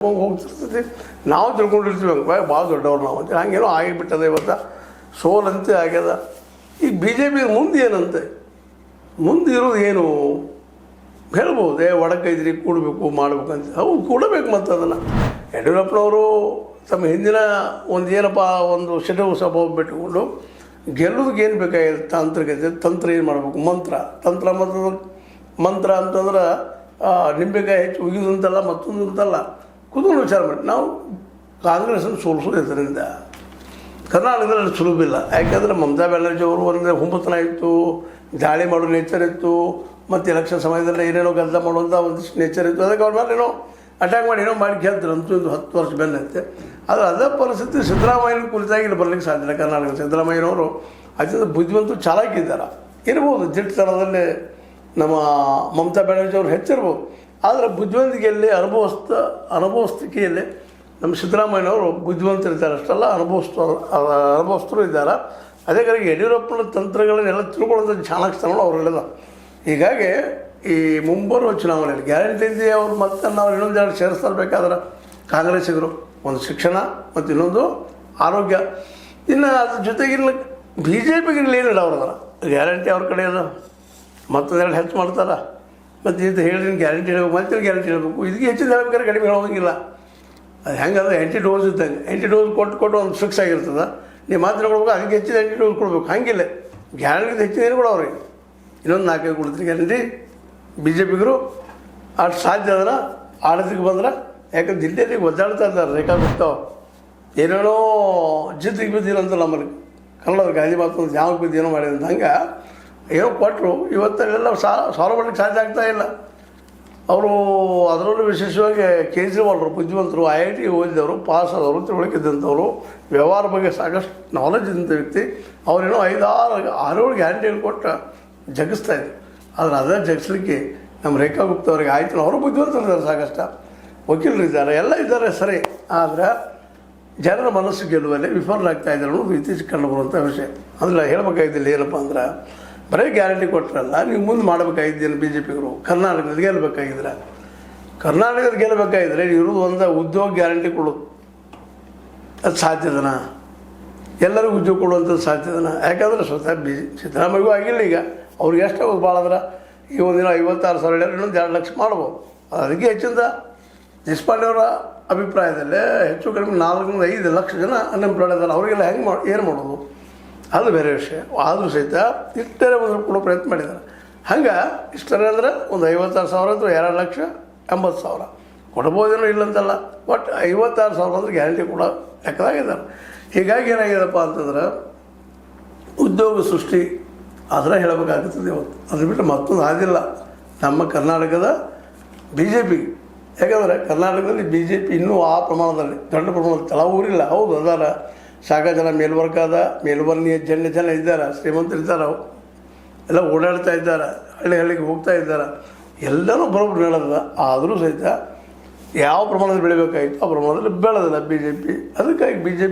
ಹೋಗ್ತಿರ್ತೈತಿ. ನಾವು ತಿಳ್ಕೊಂಡಿರ್ತೀವಿ ಹಂಗೆ ಭಾಳ ದೊಡ್ಡವ್ರು ನಾವು ಅಂತ ಹಂಗೇನೋ ಆಗಿಬಿಟ್ಟದೆ ಇವತ್ತು ಸೋಲಂತೆ ಆಗ್ಯದ. ಈಗ ಬಿ ಜೆ ಪಿ ಮುಂದೆ ಏನಂತೆ ಮುಂದೆ ಇರೋದು ಏನು ಹೇಳ್ಬೋದು, ಒಡಕೈದ್ರಿ ಕೂಡಬೇಕು ಮಾಡಬೇಕಂತ. ಹೌದು ಕೂಡಬೇಕು. ಮತ್ತು ಅದನ್ನು ಯಡಿಯೂರಪ್ಪನವರು ತಮ್ಮ ಹಿಂದಿನ ಏನಪ್ಪ ಒಂದು ಶೆಟವು ಸ್ವಭಾವ ಬಿಟ್ಟುಕೊಂಡು ಗೆಲ್ಲೋದಕ್ಕೆ ಏನು ಬೇಕಾಗಿದೆ ತಾಂತ್ರಿಕತೆ, ತಂತ್ರ ಏನು ಮಾಡಬೇಕು, ತಂತ್ರ ಮತ್ತು ಮಂತ್ರ ಅಂತಂದ್ರೆ ನಿಂಬೆಕಾಯಿ ಹೆಚ್ಚು ಉಗಿದಂತಲ್ಲ ಮತ್ತೊಂದು ಅಂತಲ್ಲ. ಕುತ್ಕೊಂಡು ವಿಚಾರ ಮಾಡಿ ನಾವು ಕಾಂಗ್ರೆಸ್ಸನ್ನು ಸೋಲಿಸೋದು ಇದರಿಂದ ಕರ್ನಾಟಕದಲ್ಲಿ ಸುಲಭಿಲ್ಲ. ಯಾಕೆಂದರೆ ಮಮತಾ ಬ್ಯಾನರ್ಜಿ ಅವರು ಒಂದು ಹುಂಬತನ ಇತ್ತು, ದಾಳಿ ಮಾಡೋ ನೇಚರ್ ಇತ್ತು, ಮತ್ತು ಎಲೆಕ್ಷನ್ ಸಮಯದಲ್ಲಿ ಏನೇನೋ ಗದ್ದಲ ಮಾಡುವಂಥ ಒಂದಿಷ್ಟು ನೇಚರ್ ಇತ್ತು. ಅದಕ್ಕೆ ಅವ್ರ ಮೇಲೆ ಏನೋ ಅಟ್ಯಾಕ್ ಮಾಡಿ ಏನೋ ಮಾಡಿ ಗೆಲ್ತಾರೆ ಅಂತೂ ಒಂದು 10 ವರ್ಷ ಬೆನ್ನತ್ತೆ. ಆದರೆ ಅದೇ ಪರಿಸ್ಥಿತಿ ಸಿದ್ದರಾಮಯ್ಯನ ಕುರಿತಾಗಿ ಇಲ್ಲಿ ಬರಲಿಕ್ಕೆ ಸಾಧ್ಯ ಇಲ್ಲ. ಕರ್ನಾಟಕ ಸಿದ್ದರಾಮಯ್ಯನವರು ಅತ್ಯಂತ ಬುದ್ಧಿವಂತರು ಚಾಲಾಕಿದ್ದಾರೆ, ಇರ್ಬೋದು ದಿಟ್ಟತನದಲ್ಲಿ ನಮ್ಮ ಮಮತಾ ಬ್ಯಾನರ್ಜಿ ಅವರು ಹೆಚ್ಚಿರ್ಬೋದು. ಆದರೆ ಬುದ್ಧಿವಂತಿಕೆಯಲ್ಲಿ ಅನುಭವಿಸ್ತಿಕೆಯಲ್ಲಿ ನಮ್ಮ ಸಿದ್ದರಾಮಯ್ಯನವರು ಬುದ್ಧಿವಂತರಿದ್ದಾರೆ, ಅಷ್ಟೆಲ್ಲ ಅನುಭವಿಸ್ತರು ಇದ್ದಾರೆ. ಅದೇ ಕಡೆಗೆ ಯಡಿಯೂರಪ್ಪನ ತಂತ್ರಗಳನ್ನೆಲ್ಲ ತಿಳ್ಕೊಳ್ಳೋಂಥ ಚಾಣಾಕ್ಷತನಗಳು ಅವರೆಲ್ಲ. ಹೀಗಾಗಿ ಈ ಮುಂಬರುವ ಚುನಾವಣೆಯಲ್ಲಿ ಗ್ಯಾರಂಟಿ ಇದೆಯೇ ಅವ್ರು ಮತ್ತೆ ನಾವು ಇನ್ನೊಂದು ಎರಡು ಸೇರಿಸ್ತಾರಬೇಕಾದ್ರೆ ಕಾಂಗ್ರೆಸ್ಸಿಗರು ಒಂದು ಶಿಕ್ಷಣ ಮತ್ತು ಇನ್ನೊಂದು ಆರೋಗ್ಯ. ಇನ್ನು ಅದ್ರ ಜೊತೆಗಿಲ್ಲ ಬಿ ಜೆ ಪಿಗೆ ಏನಿಲ್ಲ ಅವ್ರದಲ್ಲ ಗ್ಯಾರಂಟಿ ಅವ್ರ ಕಡೆ ಅದ ಮತ್ತೊಂದೆರಡು ಹೆಚ್ಚು ಮಾಡ್ತಾರೆ. ಮತ್ತು ಇದು ಹೇಳಿ ಗ್ಯಾರಂಟಿ ಹೇಳಬೇಕು, ಮತ್ತೆ ಗ್ಯಾರಂಟಿ ಹೇಳಬೇಕು. ಇದಕ್ಕೆ ಹೆಚ್ಚಿನ ಹೇಳ್ಬೇಕಾದ್ರೆ ಕಡಿಮೆ ಹೇಳೋಂಗಿಲ್ಲ. ಅದು ಹೆಂಗಂದ್ರೆ ಡೋಸ್ ಇದ್ದಂಗೆ ಡೋಸ್ ಕೊಟ್ಟು ಒಂದು ಫಿಕ್ಸ್ ಆಗಿರ್ತದೆ. ನೀವು ಮಾತ್ರ ಕೊಡ್ಬೇಕು, ಅದಕ್ಕೆ ಹೆಚ್ಚಿನ ಡೋಸ್ ಕೊಡ್ಬೇಕು. ಹಂಗಿಲ್ಲ, ಗ್ಯಾರಂಟಿ ಹೆಚ್ಚಿನ ಏನು ಕೊಡೋ ಅವ್ರಿಗೆ ಇನ್ನೊಂದು 4 ಕೊಡ್ತೀರಿ ಗ್ಯಾರಂಟಿ. ಬಿ ಜೆ ಪಿಗರು ಅಷ್ಟು ಸಾಧ್ಯ ಅದರ ಆಡಳಿತಕ್ಕೆ ಬಂದ್ರೆ. ಯಾಕಂದ್ರೆ ದಿಲ್ಲಿಯಲ್ಲಿ ಒದ್ದಾಡ್ತಾ ಇದ್ದಾರೆ ರೇಖಾ ಗುಪ್ತಾವ್ ಏನೇನೋ ಜಿದ್ದಿಗೆ ಬಿದ್ದೀನಂತ ನಮ್ಮಲ್ಲಿ ಕನ್ನಡದ ಗಾಂಧಿ ಮಾತು ಯಾವಾಗ ಬಿದ್ದು ಏನೋ ಮಾಡಿದಂತ ಹಂಗೆ ಏನೋ ಕೊಟ್ಟರು. ಇವತ್ತೆಲ್ಲ ಸಾಲ್ವ್ ಮಾಡಲಿಕ್ಕೆ ಸಾಧ್ಯ ಆಗ್ತಾ ಇಲ್ಲ. ಅವರು ಅದರಲ್ಲೂ ವಿಶೇಷವಾಗಿ ಕೇಜ್ರಿವಾಲ್ರು ಬುದ್ಧಿವಂತರು, IIT ಓದಿದವರು, ಪಾಸ್ ಆದವರು, ತಿಳುವಳಿಕೆ ಇದ್ದಂಥವ್ರು, ವ್ಯವಹಾರ ಬಗ್ಗೆ ಸಾಕಷ್ಟು ನಾಲೆಜ್ ಇದ್ದಂಥ ವ್ಯಕ್ತಿ. ಅವರೇನೋ 5-6 ಗ್ಯಾರಂಟಿಗಳು ಕೊಟ್ಟು ಜಗಿಸ್ತಾ ಇದ್ರು. ಆದರೆ ಅದೇ ಜಗಿಸ್ಲಿಕ್ಕೆ ನಮ್ಮ ರೇಖಾ ಗುಪ್ತಾ ಅವರಿಗೆ ಆಯಿತು. ಅವರು ಬುದ್ಧಿವಂತರಿದ್ದಾರೆ, ಸಾಕಷ್ಟು ವಕೀಲರು ಇದ್ದಾರೆ, ಎಲ್ಲ ಇದ್ದಾರೆ ಸರಿ. ಆದರೆ ಜನರ ಮನಸ್ಸು ಗೆಲ್ಲುವಲ್ಲಿ ವಿಫಲರಾಗ್ತಾ ಇದ್ದಾರೆ ಅನ್ನೋದು ಇತ್ತೀಚೆಗೆ ಕಂಡು ಬರುವಂಥ ವಿಷಯ. ಅಂದರೆ ಹೇಳಬೇಕಾಗಿದ್ದಿಲ್ಲ ಏನಪ್ಪ ಅಂದ್ರೆ ಬರೀ ಗ್ಯಾರಂಟಿ ಕೊಟ್ಟರಲ್ಲ, ನೀವು ಮುಂದೆ ಮಾಡಬೇಕಾಗಿದ್ದೇನು ಬಿ ಜೆ ಪಿಗರು ಕರ್ನಾಟಕದಲ್ಲಿ ಗೆಲ್ಲಬೇಕಾಗಿದ್ರೆ. ಕರ್ನಾಟಕದಲ್ಲಿ ಗೆಲ್ಲಬೇಕಾಗಿದ್ರೆ ಇರೋದು ಒಂದು ಉದ್ಯೋಗ ಗ್ಯಾರಂಟಿ ಕೊಡೋದು ಅದು ಸಾಧ್ಯದನ, ಎಲ್ಲರಿಗೂ ಉದ್ಯೋಗ ಕೊಡುವಂಥದ್ದು ಸಾಧ್ಯದನ. ಯಾಕಂದರೆ ಸ್ವತಃ ಸಿದ್ದರಾಮಯ್ಯಗೂ ಆಗಿಲ್ಲ. ಈಗ ಅವ್ರಿಗೆ ಎಷ್ಟು ಆಗೋದು ಭಾಳ ಅಂದ್ರೆ ಈ ಒಂದಿನ 56,000 ಇನ್ನೊಂದು 2 ಲಕ್ಷ ಮಾಡ್ಬೋದು. ಅದಕ್ಕೆ ಹೆಚ್ಚಿಂದ ದೇಶಪಾಂಡೆ ಅವರ ಅಭಿಪ್ರಾಯದಲ್ಲೇ ಹೆಚ್ಚು ಕಡಿಮೆ 4-5 ಲಕ್ಷ ಜನ ಅನ್ಎಂಪ್ಲಾಯ್ಡ್ ಇದ್ದಾರೆ. ಅವರಿಗೆಲ್ಲ ಏನು ಮಾಡೋದು ಅದು ಬೇರೆ ವಿಷಯ. ಆದರೂ ಸಹಿತ ಇಷ್ಟರೇ ಒಂದು ಕೊಡೋ ಪ್ರಯತ್ನ ಮಾಡಿದ್ದಾರೆ. ಹಂಗೆ ಇಷ್ಟರೇ ಅಂದರೆ ಒಂದು 56,000 ಅಥವಾ 2,80,000 ಕೊಡ್ಬೋದೇನೋ ಇಲ್ಲಂತಲ್ಲ. ಬಟ್ 56,000 ಅಂದ್ರೆ ಗ್ಯಾರಂಟಿ ಕೂಡ ಲೆಕ್ಕದಾಗಿದ್ದಾರೆ. ಹೀಗಾಗಿ ಏನಾಗಿದೆಪ್ಪ ಅಂತಂದ್ರೆ ಉದ್ಯೋಗ ಸೃಷ್ಟಿ ಅದರ ಹೇಳಬೇಕಾಗುತ್ತದೆ ಇವತ್ತು. ಅದು ಬಿಟ್ಟು ಮತ್ತೊಂದು ಆದಿಲ್ಲ ನಮ್ಮ ಕರ್ನಾಟಕದ ಬಿ ಜೆ ಪಿ. ಯಾಕಂದರೆ ಕರ್ನಾಟಕದಲ್ಲಿ ಬಿ ಜೆ ಪಿ ಇನ್ನೂ ಆ ಪ್ರಮಾಣದಲ್ಲಿ ದೊಡ್ಡ ಪ್ರಮಾಣದಲ್ಲಿ ತಳ ಊರಿಲ್ಲ. ಹೌದು ಅದಾರ ಸಾಕಷ್ಟು ಜನ ಮೇಲ್ವರ್ಣೀಯ ಜನ ಇದ್ದಾರೆ, ಶ್ರೀಮಂತರಿದ್ದಾರೆ, ಎಲ್ಲ ಓಡಾಡ್ತಾ ಇದ್ದಾರೆ, ಹಳ್ಳಿಗೆ ಹೋಗ್ತಾ ಇದ್ದಾರೆ, ಎಲ್ಲನೂ ಬರೋಬ್ಬರು ಹೇಳೋದ. ಆದರೂ ಸಹಿತ ಯಾವ ಪ್ರಮಾಣದಲ್ಲಿ ಬೆಳಿಬೇಕಾಗಿತ್ತು ಆ ಪ್ರಮಾಣದಲ್ಲಿ ಬೆಳೆದಿಲ್ಲ ಬಿ ಜೆ ಪಿ. ಅದಕ್ಕಾಗಿ ಬಿ ಜೆ